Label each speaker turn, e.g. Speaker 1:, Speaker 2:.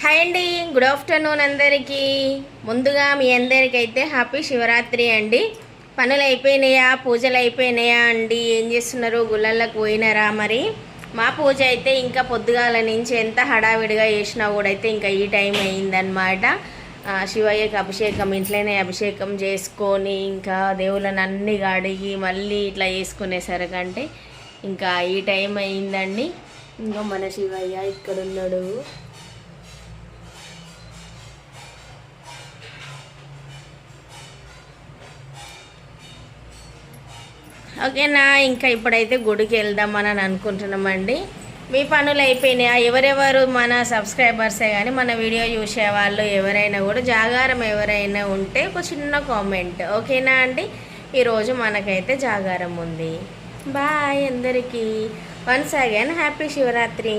Speaker 1: Hi అండి, good afternoon అందరికీ. ముందుగా మీ అందరికీ అయితే హ్యాపీ శివరాత్రి అండి. పనులు అయిపోయినాయా, పూజలు అయిపోయినాయా అండి? ఏం చేస్తున్నారు? గుళ్ళల్లోకి పోయినారా? మరి మా పూజ అయితే ఇంకా పొద్దుగాల నుంచి ఎంత హడావిడిగా చేసినా కూడా అయితే ఇంకా ఈ టైం అయిందనమాట. శివయ్యకి అభిషేకం ఇంట్లోనే అభిషేకం చేసుకొని ఇంకా దేవుళ్ళని అన్ని అడిగి మళ్ళీ ఇట్లా చేసుకునేసరికంటే ఇంకా ఈ టైం అయిందండి. ఇంకా మన శివయ్య ఇక్కడ ఉన్నాడు. ఓకేనా, ఇంకా ఇప్పుడైతే గుడికి వెళ్దామని అనుకుంటున్నామండి. మీ పనులు అయిపోయినాయా? ఎవరెవరు మన సబ్స్క్రైబర్సే కానీ మన వీడియో చూసే వాళ్ళు ఎవరైనా కూడా జాగారం ఎవరైనా ఉంటే ఒక చిన్న కామెంట్, ఓకేనా అండి? ఈరోజు మనకైతే జాగారం ఉంది. బాయ్ అందరికీ. Once again happy Shivaratri.